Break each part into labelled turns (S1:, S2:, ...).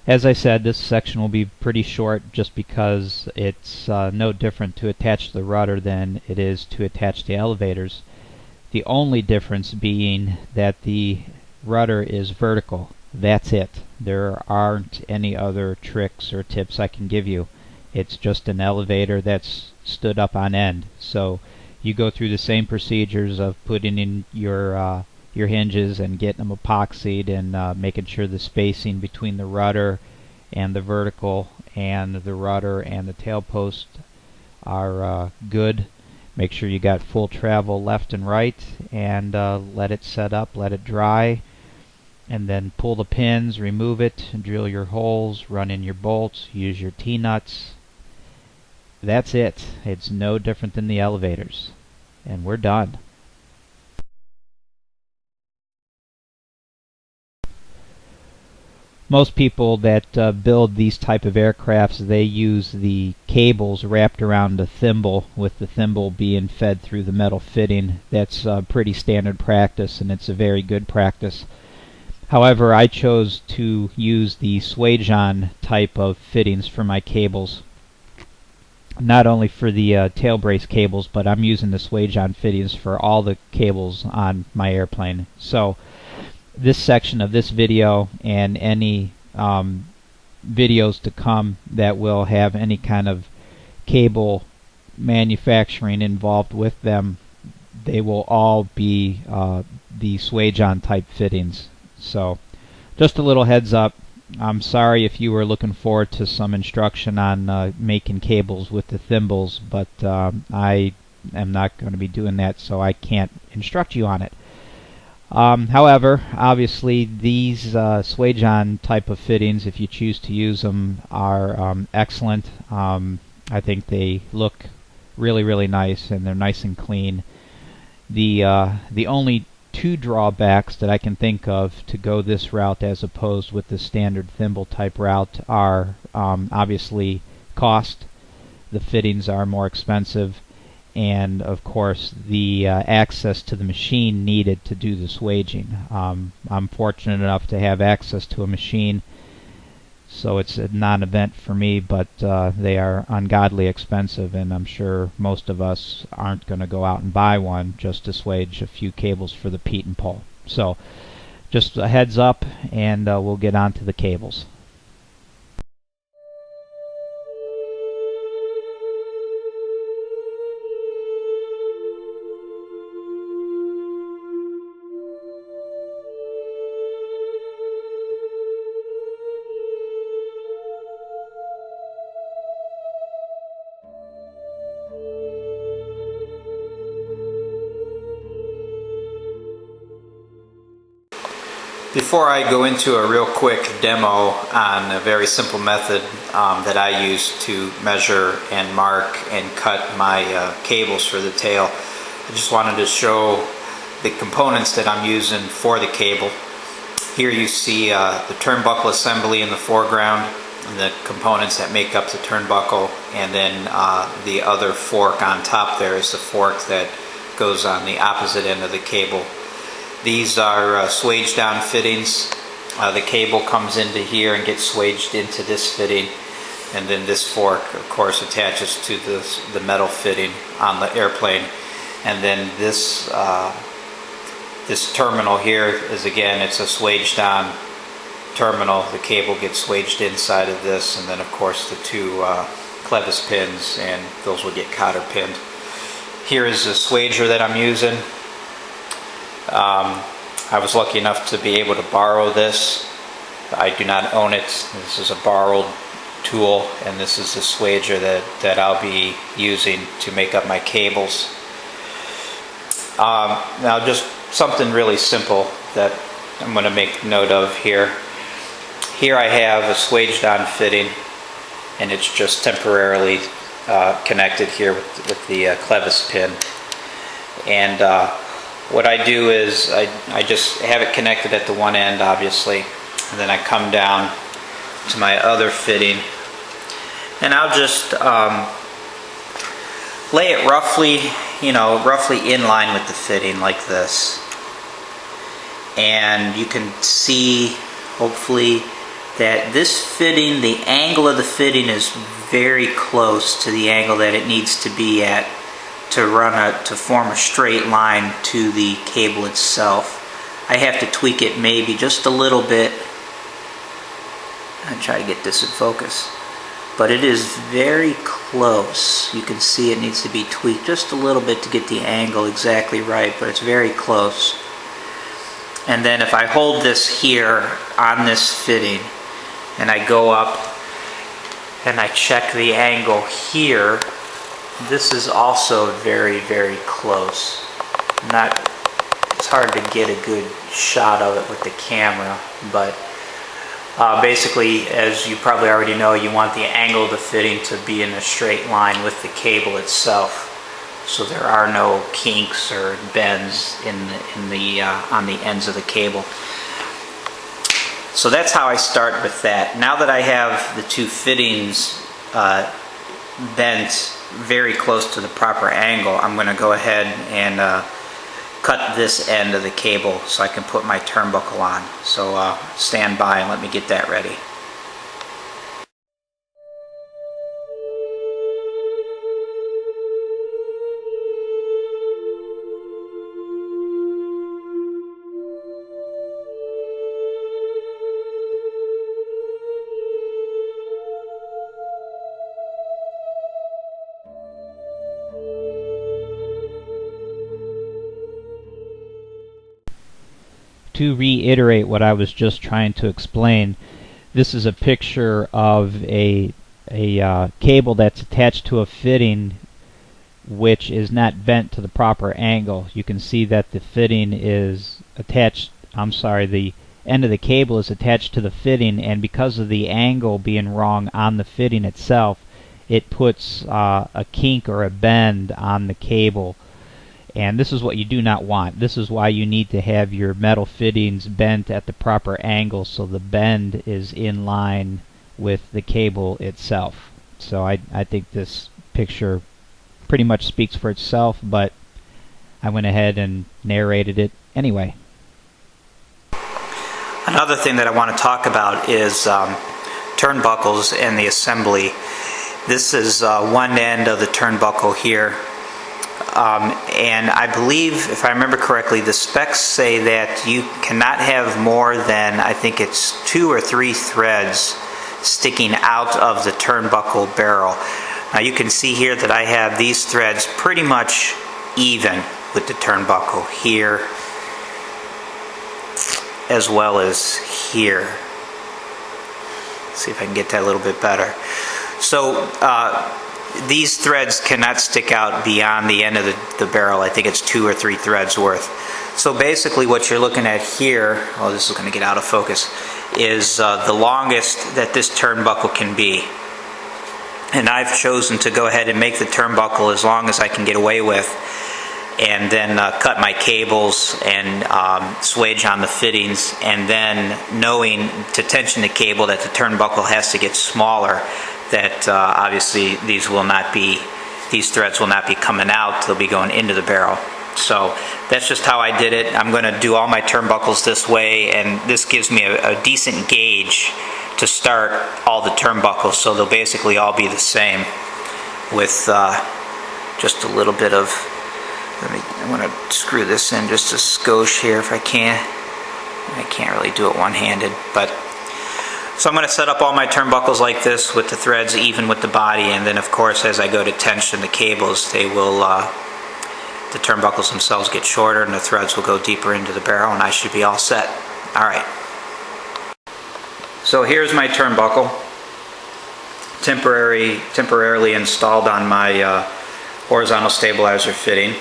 S1: As I said, this section will be pretty short just because it's no different to attach the rudder than it is to attach the elevators. The only difference being that the rudder is vertical. That's it. There aren't any other tricks or tips I can give you. It's just an elevator that's stood up on end. So you go through the same procedures of putting in your hinges and getting them epoxied and making sure the spacing between the rudder and the vertical and the rudder and the tail post are good. Make sure you got full travel left and right, and let it set up, let it dry, and then pull the pins, remove it, drill your holes, run in your bolts, use your T-nuts. That's it. It's no different than the elevators. And we're done. Most people that build these type of aircrafts, they use the cables wrapped around a thimble, with the thimble being fed through the metal fitting. That's pretty standard practice, and it's a very good practice. However, I chose to use the swage-on type of fittings for my cables. Not only for the tail brace cables, but I'm using the swage-on fittings for all the cables on my airplane. So this section of this video and any videos to come that will have any kind of cable manufacturing involved with them, they will all be the swage-on type fittings. So just a little heads up. I'm sorry if you were looking forward to some instruction on making cables with the thimbles, but I am not going to be doing that, so I can't instruct you on it. However, obviously these swage-on type of fittings, if you choose to use them, are excellent. I think they look really nice, and they're nice and clean. The only two drawbacks that I can think of to go this route as opposed with the standard thimble type route are obviously cost. The fittings are more expensive, and of course the access to the machine needed to do the swaging. I'm fortunate enough to have access to a machine, so it's a non-event for me, but they are ungodly expensive, and I'm sure most of us aren't going to go out and buy one just to swage a few cables for the Pietenpol. So just a heads up, and we'll get on to the cables.
S2: Before I go into a real quick demo on a very simple method that I use to measure and mark and cut my cables for the tail, I just wanted to show the components that I'm using for the cable. Here you see the turnbuckle assembly in the foreground, and the components that make up the turnbuckle, and then the other fork on top there is the fork that goes on the opposite end of the cable. These are swage down fittings. The cable comes into here and gets swaged into this fitting, and then this fork of course attaches to the metal fitting on the airplane. And then this this terminal here is, again, it's a swage down terminal. The cable gets swaged inside of this, and then of course the two clevis pins, and those will get cotter pinned. Here is the swager that I'm using. I was lucky enough to be able to borrow this. I do not own it. This is a borrowed tool, and this is the swager that I'll be using to make up my cables. Now just something really simple that I'm going to make note of here. Here I have a swage down fitting, and it's just temporarily connected here with the clevis pin. And what I do is I just have it connected at the one end, obviously, and then I come down to my other fitting, and I'll just lay it roughly, roughly in line with the fitting like this. And you can see, hopefully, that this fitting, the angle of the fitting is very close to the angle that it needs to be at to form a straight line to the cable itself. I have to tweak it maybe just a little bit. I'll try to get this in focus. But it is very close. You can see it needs to be tweaked just a little bit to get the angle exactly right, but it's very close. And then if I hold this here on this fitting and I go up and I check the angle here, this is also very, very close. It's hard to get a good shot of it with the camera, but basically, as you probably already know, you want the angle of the fitting to be in a straight line with the cable itself, so there are no kinks or bends on the ends of the cable. So that's how I start with that. Now that I have the two fittings bent very close to the proper angle, I'm going to go ahead and cut this end of the cable so I can put my turnbuckle on. So stand by and let me get that ready.
S1: To reiterate what I was just trying to explain, this is a picture of a cable that's attached to a fitting which is not bent to the proper angle. You can see that the fitting is attached, the end of the cable is attached to the fitting, and because of the angle being wrong on the fitting itself, it puts a kink or a bend on the cable. And this is what you do not want. This is why you need to have your metal fittings bent at the proper angle so the bend is in line with the cable itself. So I think this picture pretty much speaks for itself, but I went ahead and narrated it anyway.
S2: Another thing that I want to talk about is turnbuckles and the assembly. This is one end of the turnbuckle here. And I believe, if I remember correctly, the specs say that you cannot have more than, I think it's 2 or 3 threads sticking out of the turnbuckle barrel. Now you can see here that I have these threads pretty much even with the turnbuckle here as well as here. Let's see if I can get that a little bit better. So these threads cannot stick out beyond the end of the barrel. I think it's 2 or 3 threads worth. So basically what you're looking at here, oh, this is going to get out of focus, is the longest that this turnbuckle can be. And I've chosen to go ahead and make the turnbuckle as long as I can get away with, and then cut my cables and swage on the fittings, and then knowing to tension the cable that the turnbuckle has to get smaller, that obviously these threads will not be coming out, they'll be going into the barrel. So that's just how I did it. I'm going to do all my turnbuckles this way, and this gives me a decent gauge to start all the turnbuckles, so they'll basically all be the same with just a little bit of, I want to screw this in just a skosh here if I can. I can't really do it one-handed, but so I'm going to set up all my turnbuckles like this with the threads even with the body, and then of course as I go to tension the cables, they will the turnbuckles themselves get shorter and the threads will go deeper into the barrel, and I should be all set. Alright. So here's my turnbuckle, temporarily installed on my horizontal stabilizer fitting.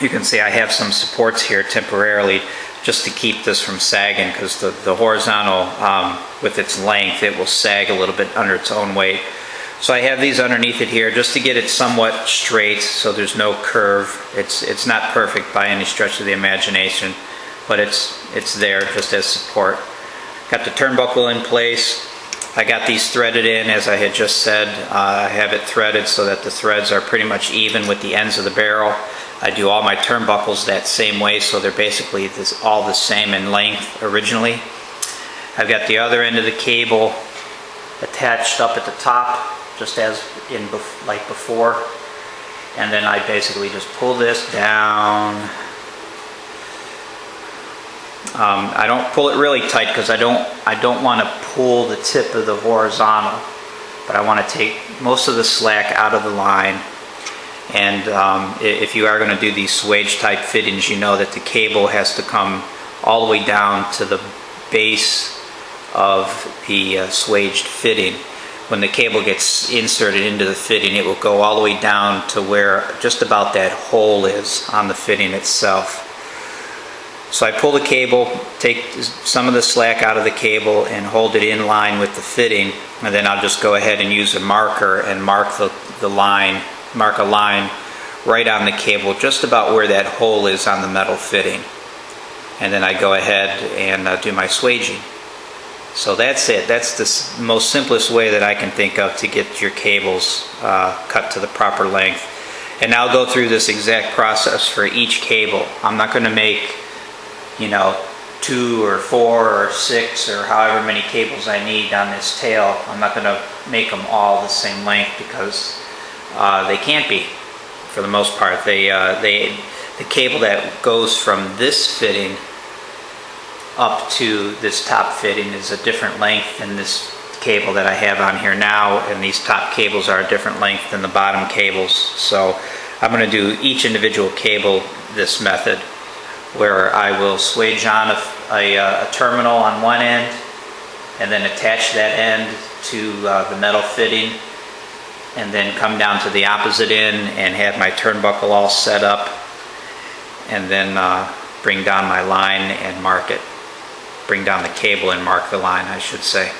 S2: You can see I have some supports here temporarily just to keep this from sagging, because the horizontal, with its length, it will sag a little bit under its own weight. So I have these underneath it here just to get it somewhat straight so there's no curve. It's not perfect by any stretch of the imagination, but it's there just as support. Got the turnbuckle in place. I got these threaded in, as I had just said. I have it threaded so that the threads are pretty much even with the ends of the barrel. I do all my turnbuckles that same way, so they're basically all the same in length originally. I've got the other end of the cable attached up at the top, just as in like before. And then I basically just pull this down. I don't pull it really tight because I don't want to pull the tip of the horizontal, but I want to take most of the slack out of the line. And if you are going to do these swage type fittings, you know that the cable has to come all the way down to the base of the swaged fitting. When the cable gets inserted into the fitting, it will go all the way down to where just about that hole is on the fitting itself. So I pull the cable, take some of the slack out of the cable and hold it in line with the fitting, and then I'll just go ahead and use a marker and mark a line right on the cable, just about where that hole is on the metal fitting. And then I go ahead and do my swaging. So that's it. That's the most simplest way that I can think of to get your cables cut to the proper length. And I'll go through this exact process for each cable. I'm not going to make, 2 or 4 or 6 or however many cables I need on this tail. I'm not going to make them all the same length because they can't be, for the most part. The cable that goes from this fitting up to this top fitting is a different length than this cable that I have on here now, and these top cables are a different length than the bottom cables. So I'm going to do each individual cable this method, where I will swage on a terminal on one end and then attach that end to the metal fitting, and then come down to the opposite end and have my turnbuckle all set up, and then bring down my line and mark it. Bring down the cable and mark the line, I should say.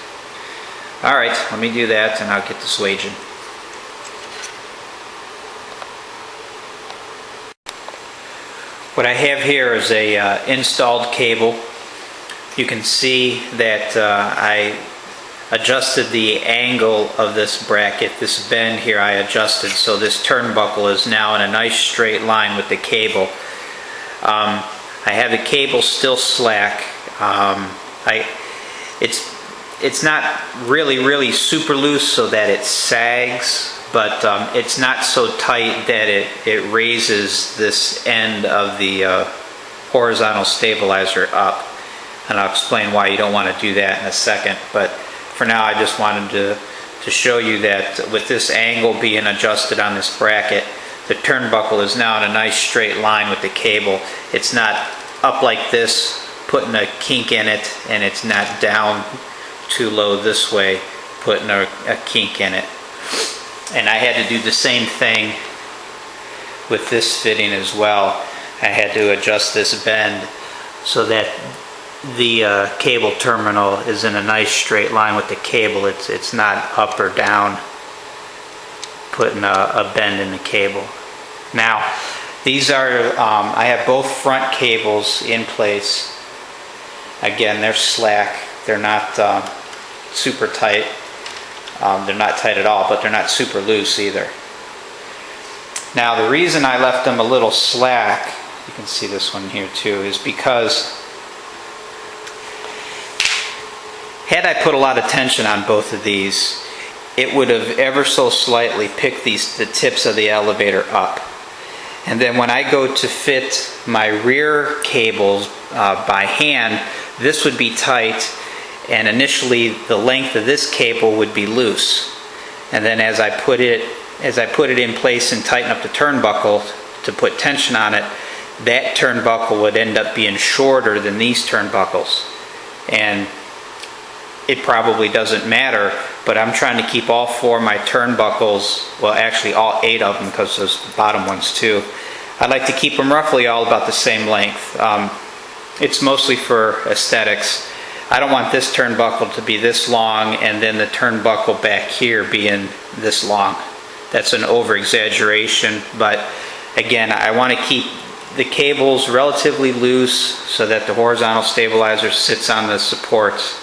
S2: Alright, let me do that and I'll get to swaging. What I have here is a installed cable. You can see that I adjusted the angle of this bracket, this bend here I adjusted, so this turnbuckle is now in a nice straight line with the cable. I have the cable still slack. It's not really super loose so that it sags, but it's not so tight that it raises this end of the horizontal stabilizer up. And I'll explain why you don't want to do that in a second. But for now, I just wanted to show you that with this angle being adjusted on this bracket, the turnbuckle is now in a nice straight line with the cable. It's not up like this, putting a kink in it, and it's not down too low this way, putting a kink in it. And I had to do the same thing with this fitting as well. I had to adjust this bend so that the cable terminal is in a nice straight line with the cable. It's not up or down, putting a bend in the cable. Now, these are, I have both front cables in place. Again, they're slack. They're not super tight. They're not tight at all, but they're not super loose either. Now, the reason I left them a little slack, you can see this one here too, is because had I put a lot of tension on both of these, it would have ever so slightly picked the tips of the elevator up. And then when I go to fit my rear cables by hand, this would be tight, and initially the length of this cable would be loose. And then as I put it in place and tighten up the turnbuckle to put tension on it, that turnbuckle would end up being shorter than these turnbuckles. And it probably doesn't matter, but I'm trying to keep all 4 of my turnbuckles, well actually all 8 of them, because there's the bottom ones too. I like to keep them roughly all about the same length. It's mostly for aesthetics. I don't want this turnbuckle to be this long and then the turnbuckle back here being this long. That's an over-exaggeration, but again, I want to keep the cables relatively loose so that the horizontal stabilizer sits on the supports.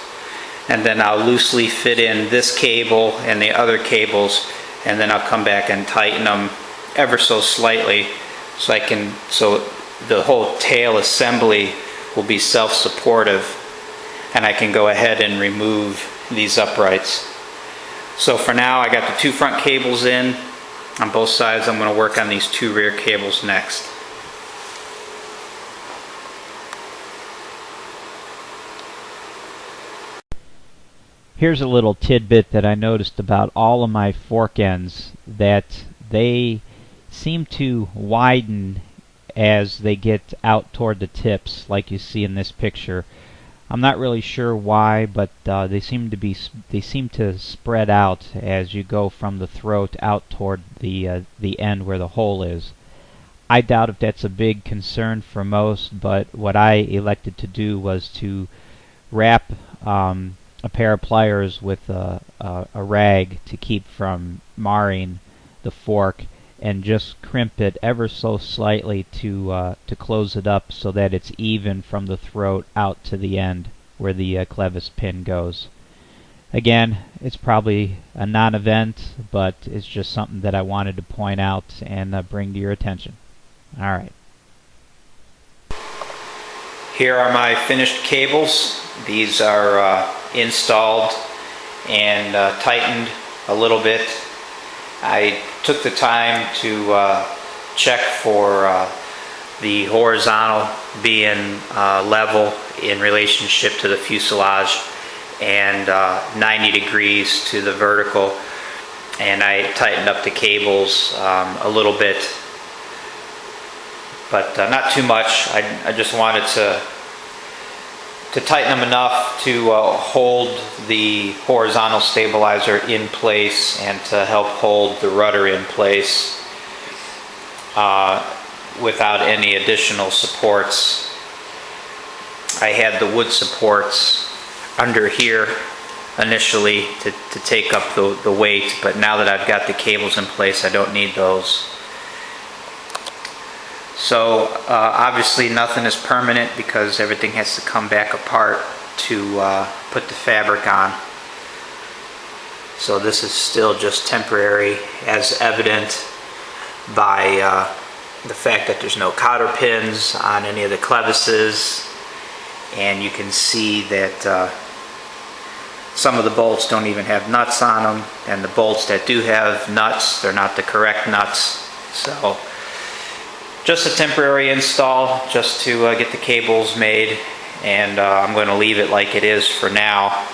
S2: And then I'll loosely fit in this cable and the other cables, and then I'll come back and tighten them ever so slightly so the whole tail assembly will be self-supportive. and I can go ahead and remove these uprights. So for now, I got the 2 front cables in on both sides. I'm going to work on these 2 rear cables next.
S1: Here's a little tidbit that I noticed about all of my fork ends, that they seem to widen as they get out toward the tips, like you see in this picture. I'm not really sure why, but they seem to spread out as you go from the throat out toward the end where the hole is. I doubt if that's a big concern for most, but what I elected to do was to wrap a pair of pliers with a rag to keep from marring the fork, and just crimp it ever so slightly to close it up so that it's even from the throat out to the end where the clevis pin goes. Again, it's probably a non-event, but it's just something that I wanted to point out and bring to your attention. Alright.
S2: Here are my finished cables. These are installed and tightened a little bit. I took the time to check for the horizontal being level in relationship to the fuselage, and 90 degrees to the vertical, and I tightened up the cables a little bit, but not too much. I just wanted to tighten them enough to hold the horizontal stabilizer in place and to help hold the rudder in place without any additional supports. I had the wood supports under here initially to take up the weight, but now that I've got the cables in place, I don't need those. So obviously nothing is permanent because everything has to come back apart to put the fabric on. So this is still just temporary, as evident by the fact that there's no cotter pins on any of the clevises, and you can see that some of the bolts don't even have nuts on them, and the bolts that do have nuts, they're not the correct nuts. So just a temporary install just to get the cables made, and I'm going to leave it like it is for now,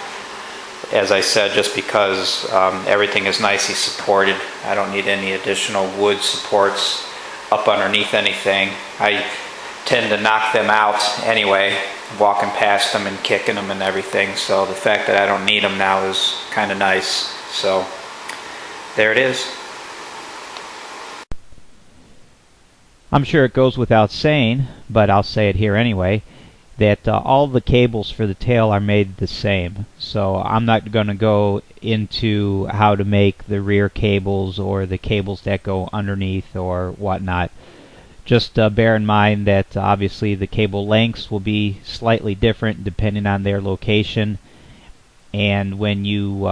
S2: as I said, just because everything is nicely supported. I don't need any additional wood supports up underneath anything. I tend to knock them out anyway, walking past them and kicking them and everything, so the fact that I don't need them now is kind of nice. So there it is.
S1: I'm sure it goes without saying, but I'll say it here anyway, that all the cables for the tail are made the same. So I'm not going to go into how to make the rear cables or the cables that go underneath or whatnot. Just bear in mind that obviously the cable lengths will be slightly different depending on their location, and when you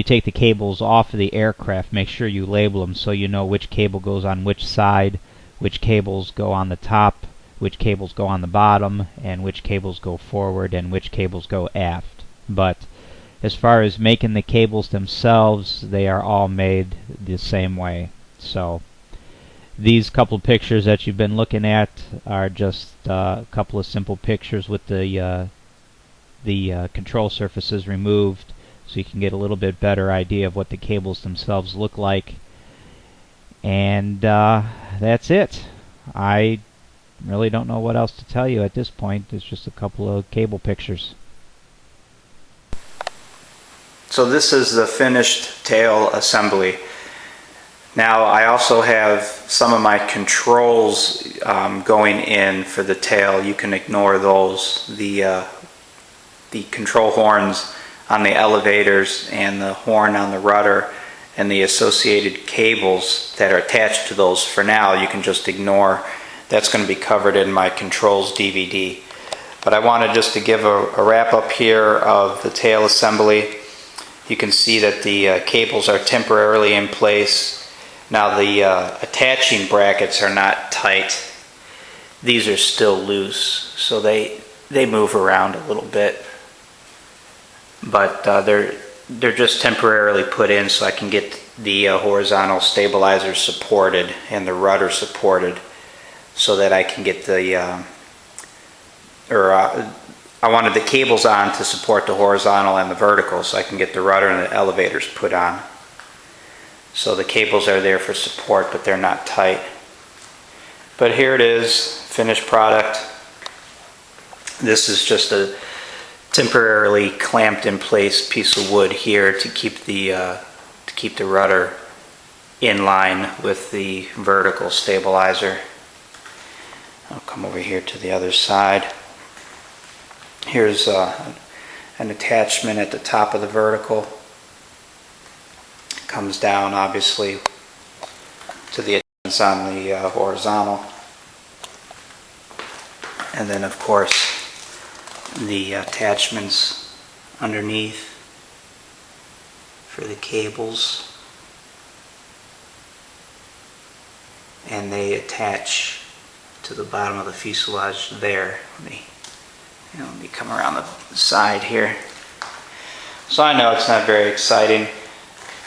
S1: take the cables off of the aircraft, make sure you label them so you know which cable goes on which side, which cables go on the top, which cables go on the bottom, and which cables go forward and which cables go aft. But as far as making the cables themselves, they are all made the same way. So these couple of pictures that you've been looking at are just a couple of simple pictures with the control surfaces removed, so you can get a little bit better idea of what the cables themselves look like. And that's it. I really don't know what else to tell you at this point. It's just a couple of cable pictures.
S2: So this is the finished tail assembly. Now I also have some of my controls going in for the tail. You can ignore those. The control horns on the elevators and the horn on the rudder and the associated cables that are attached to those, for now you can just ignore. That's going to be covered in my controls DVD. But I wanted just to give a wrap up here of the tail assembly. You can see that the cables are temporarily in place. Now the attaching brackets are not tight. These are still loose, so they they move around a little bit, but they're just temporarily put in so I can get the horizontal stabilizers supported and the rudder supported, so that I can get the I wanted the cables on to support the horizontal and the vertical, so I can get the rudder and the elevators put on. So the cables are there for support, but they're not tight. But here it is, finished product. This is just a temporarily clamped in place piece of wood here to keep the rudder in line with the vertical stabilizer. I'll come over here to the other side. Here's an attachment at the top of the vertical. It comes down obviously to the attachments on the horizontal. And then of course the attachments underneath for the cables. And they attach to the bottom of the fuselage there. Let me come around the side here. So I know it's not very exciting.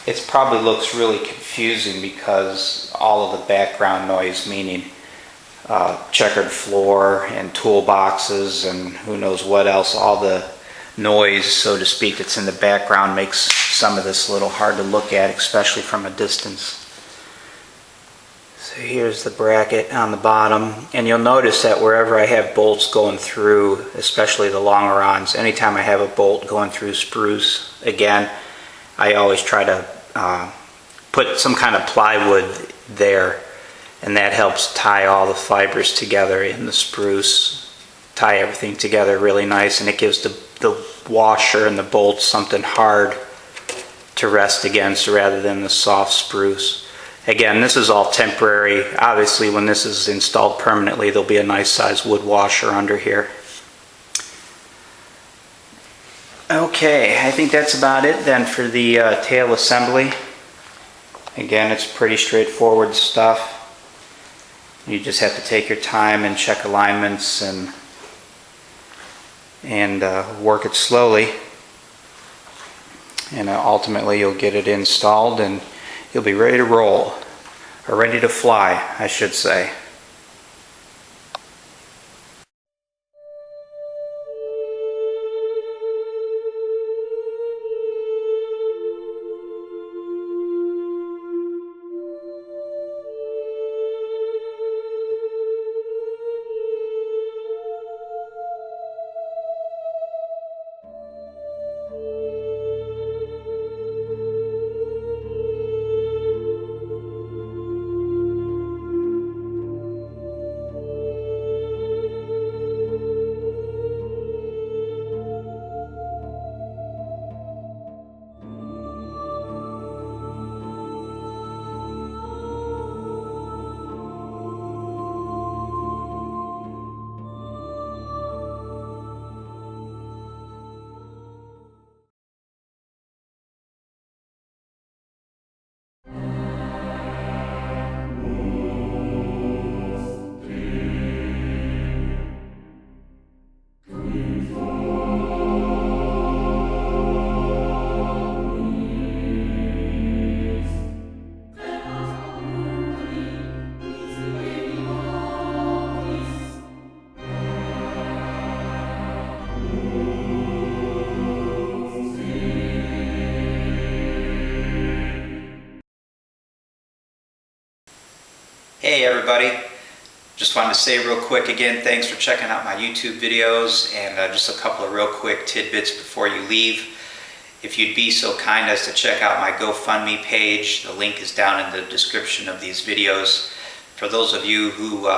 S2: It probably looks really confusing because all of the background noise, meaning checkered floor and toolboxes and who knows what else, all the noise, so to speak, that's in the background makes some of this a little hard to look at, especially from a distance. So here's the bracket on the bottom, and you'll notice that wherever I have bolts going through, especially the longerons, anytime I have a bolt going through spruce, again, I always try to put some kind of plywood there, and that helps tie all the fibers together in the spruce, tie everything together really nice, and it gives the washer and the bolts something hard to rest against rather than the soft spruce. Again, this is all temporary. Obviously, when this is installed permanently, there'll be a nice sized wood washer under here. Okay, I think that's about it then for the tail assembly. Again, it's pretty straightforward stuff. You just have to take your time and check alignments and work it slowly. And ultimately, you'll get it installed and you'll be ready to roll, or ready to fly, I should say. Hey everybody, just wanted to say real quick again, thanks for checking out my YouTube videos, and just a couple of real quick tidbits before you leave. If you'd be so kind as to check out my GoFundMe page, the link is down in the description of these videos. For those of you who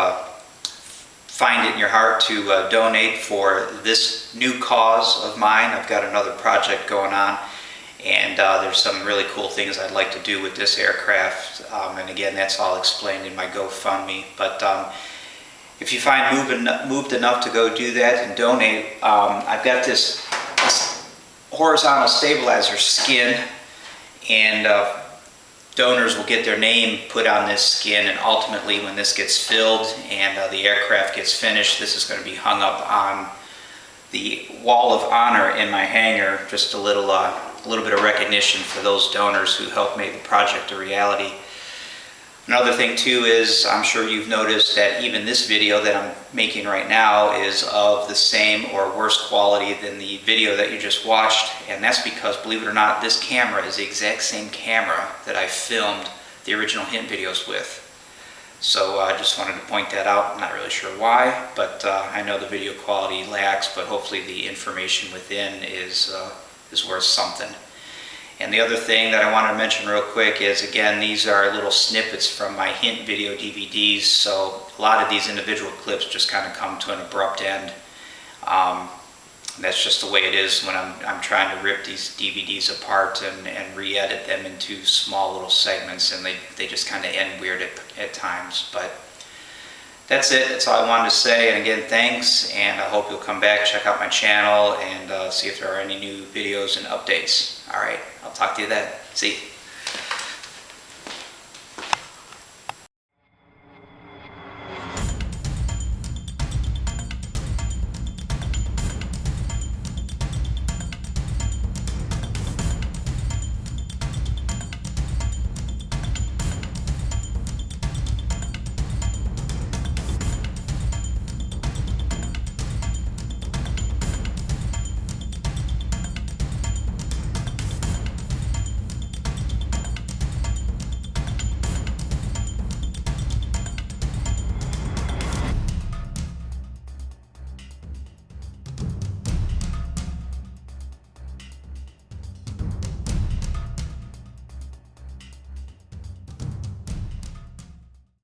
S2: find it in your heart to donate for this new cause of mine, I've got another project going on. And there's some really cool things I'd like to do with this aircraft, and again, that's all explained in my GoFundMe. But if you find moved enough to go do that and donate, I've got this horizontal stabilizer skin, and donors will get their name put on this skin, and ultimately when this gets filled and the aircraft gets finished, this is going to be hung up on the wall of honor in my hangar, just a little bit of recognition for those donors who helped make the project a reality. Another thing too is, I'm sure you've noticed that even this video that I'm making right now is of the same or worse quality than the video that you just watched, and that's because, believe it or not, this camera is the exact same camera that I filmed the original hint videos with. So I just wanted to point that out. I'm not really sure why, but I know the video quality lacks, but hopefully the information within is worth something. And the other thing that I wanted to mention real quick is, again, these are little snippets from my hint video DVDs, so a lot of these individual clips just kind of come to an abrupt end. That's just the way it is when I'm trying to rip these DVDs apart and re-edit them into small little segments, and they just kind of end weird at times. But that's it. That's all I wanted to say. And again, thanks, and I hope you'll come back, check out my channel, and see if there are any new videos and updates. All right, I'll talk to you then. See you.